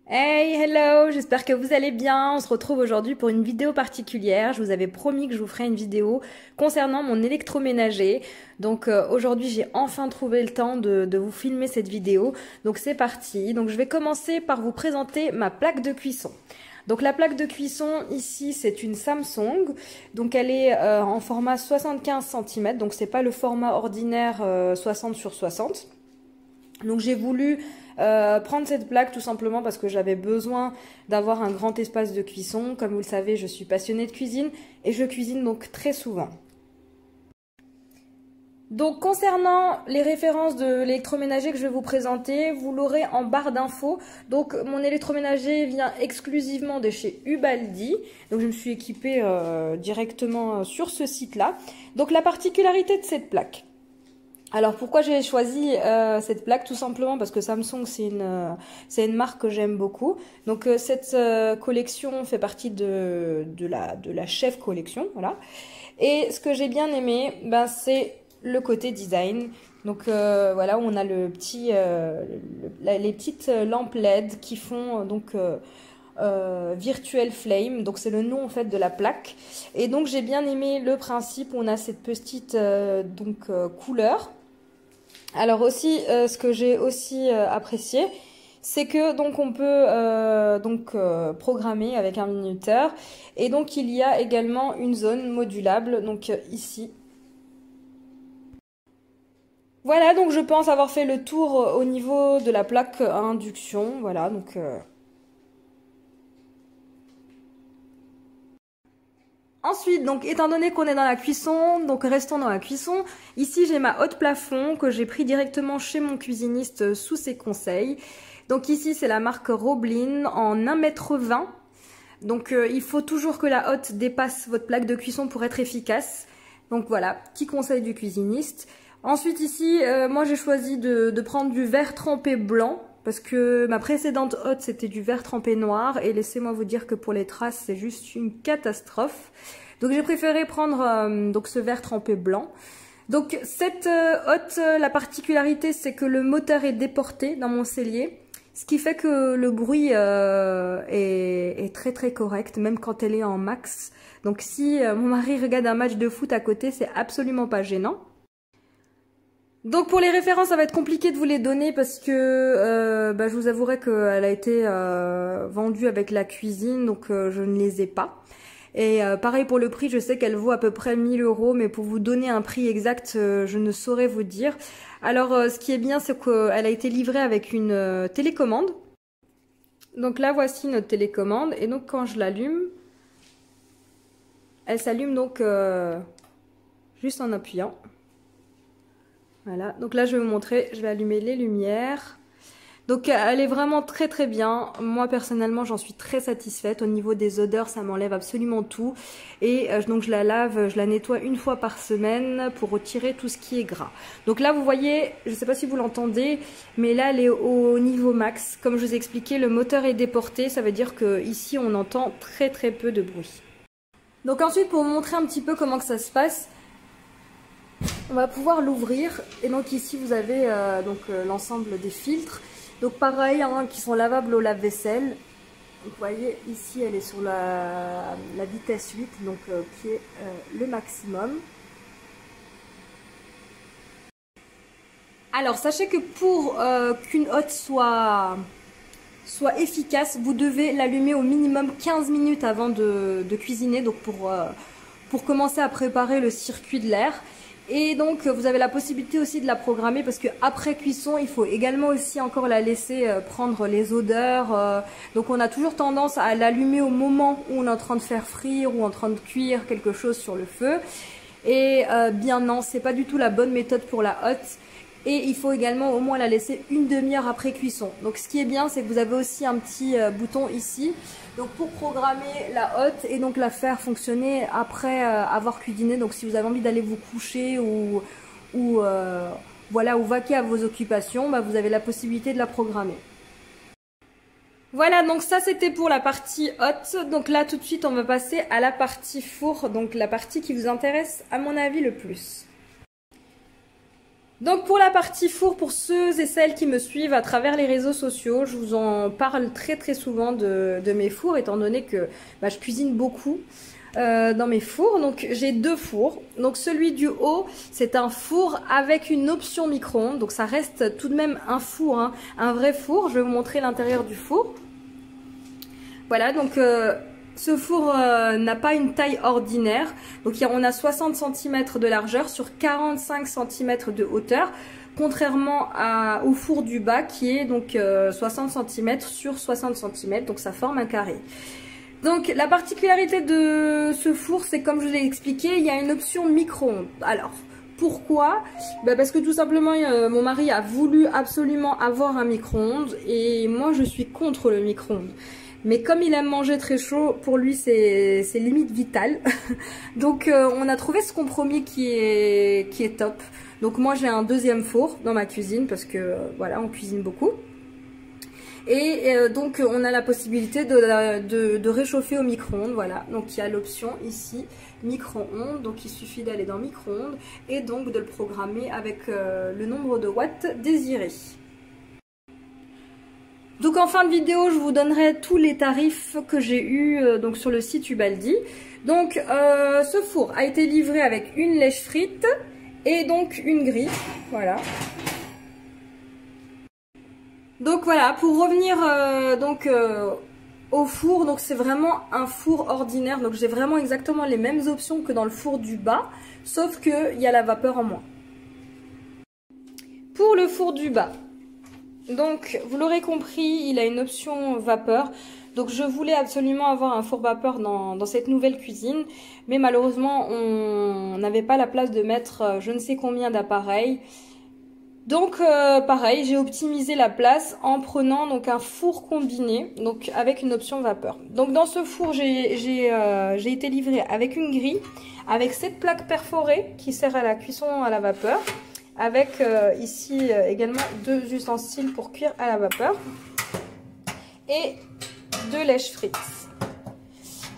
Hey, hello, j'espère que vous allez bien. On se retrouve aujourd'hui pour une vidéo particulière. Je vous avais promis que je vous ferais une vidéo concernant mon électroménager. Donc aujourd'hui, j'ai enfin trouvé le temps de vous filmer cette vidéo. Donc c'est parti. Donc je vais commencer par vous présenter ma plaque de cuisson. Donc la plaque de cuisson ici, c'est une Samsung. Donc elle est en format 75 cm. Donc c'est pas le format ordinaire 60 sur 60. Donc j'ai voulu prendre cette plaque tout simplement parce que j'avais besoin d'avoir un grand espace de cuisson. Comme vous le savez, je suis passionnée de cuisine et je cuisine donc très souvent. Donc concernant les références de l'électroménager que je vais vous présenter, vous l'aurez en barre d'infos. Donc mon électroménager vient exclusivement de chez Ubaldi. Donc je me suis équipée directement sur ce site-là. Donc la particularité de cette plaque. Alors pourquoi j'ai choisi cette plaque? Tout simplement parce que Samsung c'est une marque que j'aime beaucoup. Donc cette collection fait partie de la chef collection, voilà. Et ce que j'ai bien aimé, ben c'est le côté design. Donc voilà, on a le petit les petites lampes LED qui font Virtual Flame, donc c'est le nom en fait de la plaque. Et donc j'ai bien aimé le principe, on a cette petite couleur. Alors aussi, ce que j'ai aussi apprécié, c'est que donc on peut programmer avec un minuteur, et donc il y a également une zone modulable, donc ici. Voilà, donc je pense avoir fait le tour au niveau de la plaque à induction, voilà, donc ensuite, donc étant donné qu'on est dans la cuisson, donc restons dans la cuisson. Ici, j'ai ma haute plafond que j'ai pris directement chez mon cuisiniste sous ses conseils. Donc ici, c'est la marque Roblin en 1,20 m. Donc il faut toujours que la hotte dépasse votre plaque de cuisson pour être efficace. Donc voilà, petit conseil du cuisiniste. Ensuite ici, moi j'ai choisi de prendre du verre trempé blanc. Parce que ma précédente hotte c'était du verre trempé noir et laissez-moi vous dire que pour les traces c'est juste une catastrophe. Donc j'ai préféré prendre donc ce verre trempé blanc. Donc cette hotte, la particularité c'est que le moteur est déporté dans mon cellier. Ce qui fait que le bruit est très très correct, même quand elle est en max. Donc si mon mari regarde un match de foot à côté, c'est absolument pas gênant. Donc pour les références, ça va être compliqué de vous les donner parce que je vous avouerai qu'elle a été vendue avec la cuisine, donc je ne les ai pas. Et pareil pour le prix, je sais qu'elle vaut à peu près 1000 €, mais pour vous donner un prix exact, je ne saurais vous dire. Alors ce qui est bien, c'est qu'elle a été livrée avec une télécommande. Donc là, voici notre télécommande. Et donc quand je l'allume, elle s'allume donc juste en appuyant. Voilà, donc là je vais vous montrer, je vais allumer les lumières. Donc elle est vraiment très très bien. Moi personnellement j'en suis très satisfaite. Au niveau des odeurs, ça m'enlève absolument tout. Et donc je la lave, je la nettoie une fois par semaine pour retirer tout ce qui est gras. Donc là vous voyez, je ne sais pas si vous l'entendez, mais là elle est au niveau max. Comme je vous ai expliqué, le moteur est déporté, ça veut dire que ici on entend très très peu de bruit. Donc ensuite, pour vous montrer un petit peu comment que ça se passe, on va pouvoir l'ouvrir. Et donc ici vous avez l'ensemble des filtres. Donc pareil, hein, qui sont lavables au lave-vaisselle. Donc vous voyez, ici elle est sur la vitesse 8, donc qui est le maximum. Alors sachez que pour qu'une hotte soit efficace, vous devez l'allumer au minimum 15 minutes avant de cuisiner, donc pour commencer à préparer le circuit de l'air. Et donc vous avez la possibilité aussi de la programmer parce que après cuisson, il faut également aussi encore la laisser prendre les odeurs. Donc on a toujours tendance à l'allumer au moment où on est en train de faire frire ou en train de cuire quelque chose sur le feu. Et bien non, c'est pas du tout la bonne méthode pour la hotte. Et il faut également au moins la laisser une demi-heure après cuisson. Donc ce qui est bien, c'est que vous avez aussi un petit bouton ici. Donc pour programmer la hotte et donc la faire fonctionner après avoir cuisiné. Donc si vous avez envie d'aller vous coucher ou vaquer à vos occupations, vous avez la possibilité de la programmer. Voilà, donc ça c'était pour la partie hotte. Donc là tout de suite on va passer à la partie four, donc la partie qui vous intéresse à mon avis le plus. Donc pour la partie four, pour ceux et celles qui me suivent à travers les réseaux sociaux, je vous en parle très souvent de mes fours, étant donné que je cuisine beaucoup dans mes fours. Donc j'ai deux fours. Donc celui du haut, c'est un four avec une option micro-ondes. Donc ça reste tout de même un four, hein, un vrai four. Je vais vous montrer l'intérieur du four. Voilà, donc ce four n'a pas une taille ordinaire, donc on a 60 cm de largeur sur 45 cm de hauteur, contrairement au four du bas qui est donc 60 cm sur 60 cm, donc ça forme un carré. Donc la particularité de ce four, c'est comme je l'ai expliqué, il y a une option micro-ondes. Alors pourquoi? Parce que tout simplement mon mari a voulu absolument avoir un micro-ondes et moi je suis contre le micro-ondes. Mais comme il aime manger très chaud, pour lui c'est limite vital. Donc on a trouvé ce compromis qui est top. Donc moi j'ai un deuxième four dans ma cuisine parce que voilà, on cuisine beaucoup. Et donc on a la possibilité de réchauffer au micro-ondes, voilà. Donc il y a l'option ici micro-ondes, donc il suffit d'aller dans micro-ondes et donc de le programmer avec le nombre de watts désiré. Donc en fin de vidéo, je vous donnerai tous les tarifs que j'ai eu donc sur le site Ubaldi. Donc ce four a été livré avec une lèche frite et donc une grille, voilà. Donc voilà, pour revenir au four, donc c'est vraiment un four ordinaire. Donc j'ai vraiment exactement les mêmes options que dans le four du bas, sauf qu'il y a la vapeur en moins. Pour le four du bas, donc vous l'aurez compris, il a une option vapeur. Donc je voulais absolument avoir un four vapeur dans cette nouvelle cuisine, mais malheureusement on n'avait pas la place de mettre je ne sais combien d'appareils. Donc pareil, j'ai optimisé la place en prenant donc un four combiné, donc avec une option vapeur. Donc dans ce four, j'ai été livrée avec une grille, avec cette plaque perforée qui sert à la cuisson à la vapeur, avec ici également deux ustensiles pour cuire à la vapeur et deux lèches frites.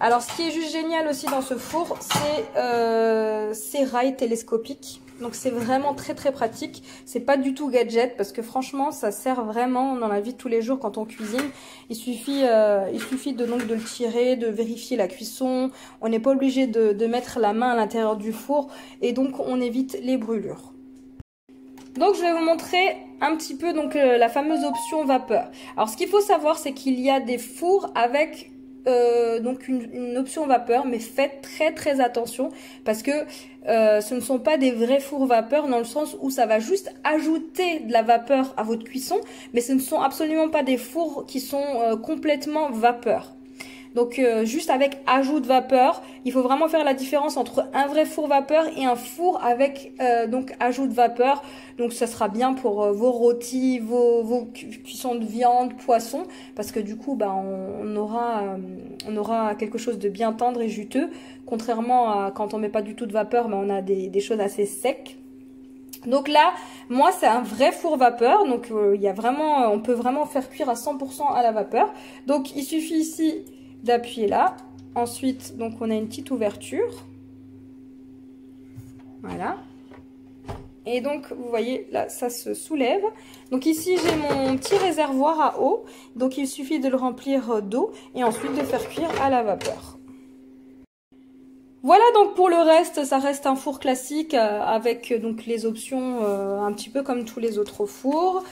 Alors ce qui est juste génial aussi dans ce four, c'est ces rails télescopiques. Donc c'est vraiment très pratique. C'est pas du tout gadget parce que franchement ça sert vraiment dans la vie de tous les jours quand on cuisine. Il suffit de le tirer, de vérifier la cuisson. On n'est pas obligé de mettre la main à l'intérieur du four et donc on évite les brûlures. Donc je vais vous montrer un petit peu donc la fameuse option vapeur. Alors ce qu'il faut savoir, c'est qu'il y a des fours avec donc une option vapeur, mais faites très attention parce que ce ne sont pas des vrais fours vapeur dans le sens où ça va juste ajouter de la vapeur à votre cuisson, mais ce ne sont absolument pas des fours qui sont complètement vapeur. Donc juste avec ajout de vapeur, il faut vraiment faire la différence entre un vrai four vapeur et un four avec donc ajout de vapeur. Donc ça sera bien pour vos rôtis, vos cuissons de viande, poisson, parce que du coup on aura quelque chose de bien tendre et juteux, contrairement à quand on met pas du tout de vapeur, on a des choses assez secs. Donc là, moi c'est un vrai four vapeur, donc on peut vraiment faire cuire à 100% à la vapeur. Donc il suffit ici d'appuyer là. Ensuite, donc on a une petite ouverture. Voilà. Et donc, vous voyez, là, ça se soulève. Donc ici, j'ai mon petit réservoir à eau. Donc il suffit de le remplir d'eau et ensuite de faire cuire à la vapeur. Voilà donc pour le reste, ça reste un four classique avec donc les options un petit peu comme tous les autres fours.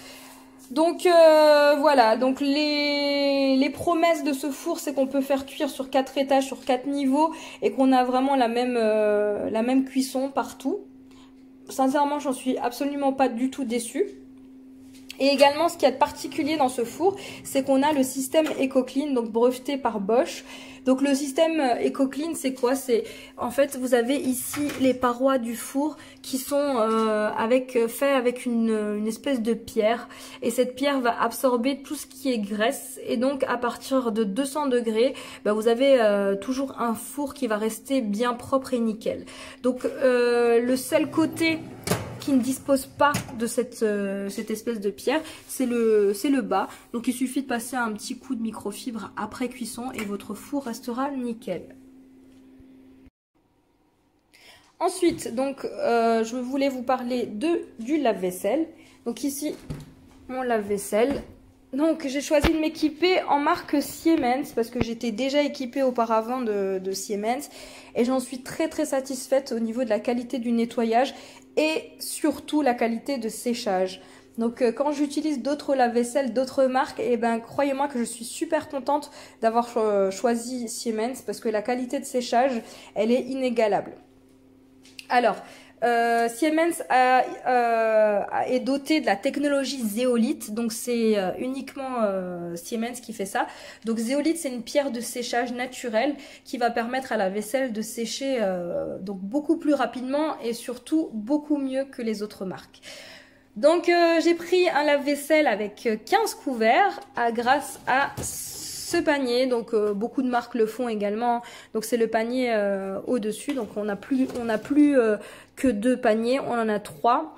Donc voilà, donc les promesses de ce four, c'est qu'on peut faire cuire sur 4 étages, sur 4 niveaux et qu'on a vraiment la même cuisson partout. Sincèrement, j'en suis absolument pas du tout déçue. Et également, ce qu'il y a de particulier dans ce four, c'est qu'on a le système EcoClean, donc breveté par Bosch. Donc le système EcoClean, c'est quoi? C'est en fait, vous avez ici les parois du four qui sont fait avec une espèce de pierre. Et cette pierre va absorber tout ce qui est graisse. Et donc à partir de 200 degrés, vous avez toujours un four qui va rester bien propre et nickel. Donc le seul côté qui ne dispose pas de cette espèce de pierre, c'est le bas. Donc il suffit de passer un petit coup de microfibre après cuisson et votre four restera nickel. Ensuite, donc, je voulais vous parler du lave-vaisselle. Donc ici, mon lave-vaisselle. Donc j'ai choisi de m'équiper en marque Siemens parce que j'étais déjà équipée auparavant de Siemens et j'en suis très très satisfaite au niveau de la qualité du nettoyage et surtout la qualité de séchage. Donc quand j'utilise d'autres lave-vaisselle, d'autres marques, et ben croyez-moi que je suis super contente d'avoir choisi Siemens parce que la qualité de séchage, elle est inégalable. Alors, Siemens est doté de la technologie Zeolite, donc c'est uniquement Siemens qui fait ça. Donc Zeolite, c'est une pierre de séchage naturelle qui va permettre à la vaisselle de sécher donc beaucoup plus rapidement et surtout beaucoup mieux que les autres marques. Donc j'ai pris un lave-vaisselle avec 15 couverts grâce à ce panier. Donc beaucoup de marques le font également. Donc c'est le panier au-dessus. Donc on n'a plus que 2 paniers, on en a 3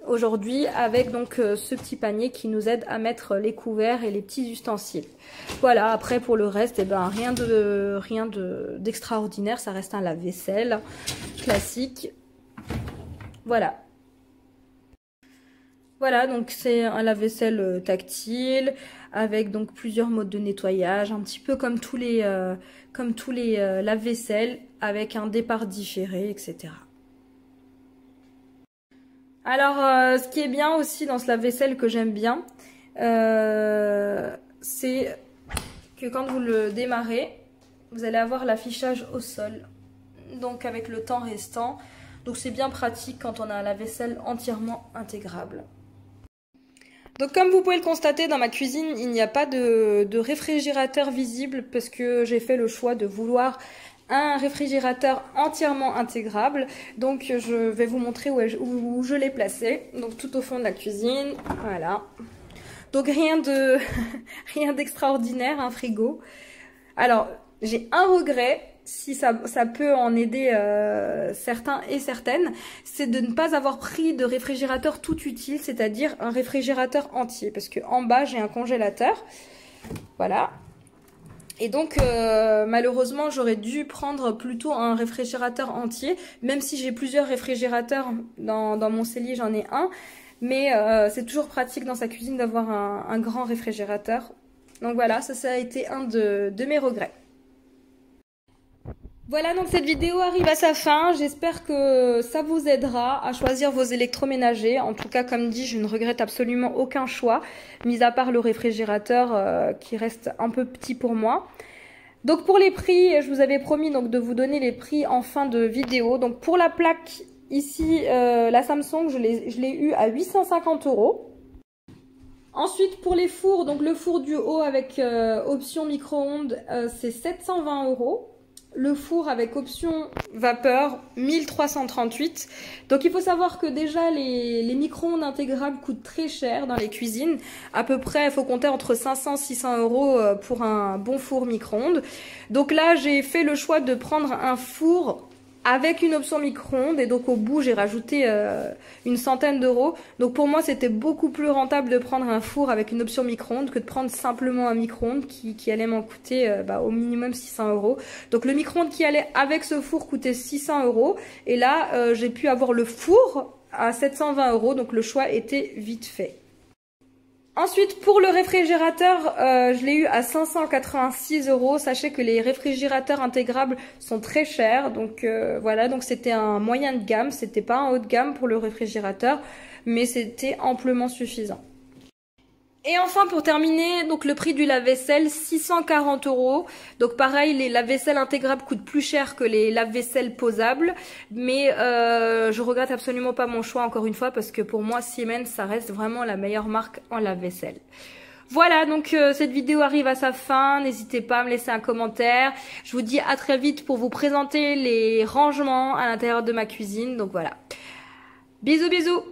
aujourd'hui avec donc ce petit panier qui nous aide à mettre les couverts et les petits ustensiles. Voilà, après pour le reste, eh ben rien d'extraordinaire, ça reste un lave-vaisselle classique. Voilà. Voilà, donc c'est un lave-vaisselle tactile avec donc plusieurs modes de nettoyage, un petit peu comme tous les lave-vaisselle avec un départ différé, etc. Alors, ce qui est bien aussi dans ce lave-vaisselle que j'aime bien, c'est que quand vous le démarrez, vous allez avoir l'affichage au sol, donc avec le temps restant. Donc c'est bien pratique quand on a un lave-vaisselle entièrement intégrable. Donc comme vous pouvez le constater, dans ma cuisine, il n'y a pas de réfrigérateur visible parce que j'ai fait le choix de vouloir un réfrigérateur entièrement intégrable. Donc je vais vous montrer où je l'ai placé. Donc tout au fond de la cuisine, voilà. Donc rien d'extraordinaire, un frigo. Alors j'ai un regret, si ça peut en aider certains et certaines, c'est de ne pas avoir pris de réfrigérateur tout utile, c'est-à-dire un réfrigérateur entier. Parce que en bas j'ai un congélateur, voilà. Et donc malheureusement j'aurais dû prendre plutôt un réfrigérateur entier, même si j'ai plusieurs réfrigérateurs dans mon cellier, j'en ai un. Mais c'est toujours pratique dans sa cuisine d'avoir un grand réfrigérateur. Donc voilà, ça a été un de mes regrets. Voilà, donc cette vidéo arrive à sa fin. J'espère que ça vous aidera à choisir vos électroménagers. En tout cas, comme dit, je ne regrette absolument aucun choix, mis à part le réfrigérateur qui reste un peu petit pour moi. Donc pour les prix, je vous avais promis donc de vous donner les prix en fin de vidéo. Donc pour la plaque, ici, la Samsung, je l'ai eu à 850 €. Ensuite, pour les fours, donc le four du haut avec option micro-ondes, c'est 720 €. Le four avec option vapeur, 1338. Donc il faut savoir que déjà les micro-ondes intégrables coûtent très cher dans les cuisines. À peu près, il faut compter entre 500 et 600 € pour un bon four micro-ondes. Donc là, j'ai fait le choix de prendre un four avec une option micro-ondes et donc au bout j'ai rajouté une centaine d'euros. Donc pour moi c'était beaucoup plus rentable de prendre un four avec une option micro-ondes que de prendre simplement un micro-ondes qui allait m'en coûter au minimum 600 €. Donc le micro-ondes qui allait avec ce four coûtait 600 € et là j'ai pu avoir le four à 720 €, donc le choix était vite fait. Ensuite, pour le réfrigérateur, je l'ai eu à 586 €. Sachez que les réfrigérateurs intégrables sont très chers. Donc voilà, donc c'était un moyen de gamme. C'était pas un haut de gamme pour le réfrigérateur, mais c'était amplement suffisant. Et enfin, pour terminer, donc le prix du lave-vaisselle, 640 €. Donc pareil, les lave-vaisselle intégrables coûtent plus cher que les lave-vaisselle posables. Mais je regrette absolument pas mon choix, encore une fois, parce que pour moi, Siemens, ça reste vraiment la meilleure marque en lave-vaisselle. Voilà, donc cette vidéo arrive à sa fin. N'hésitez pas à me laisser un commentaire. Je vous dis à très vite pour vous présenter les rangements à l'intérieur de ma cuisine. Donc voilà. Bisous, bisous!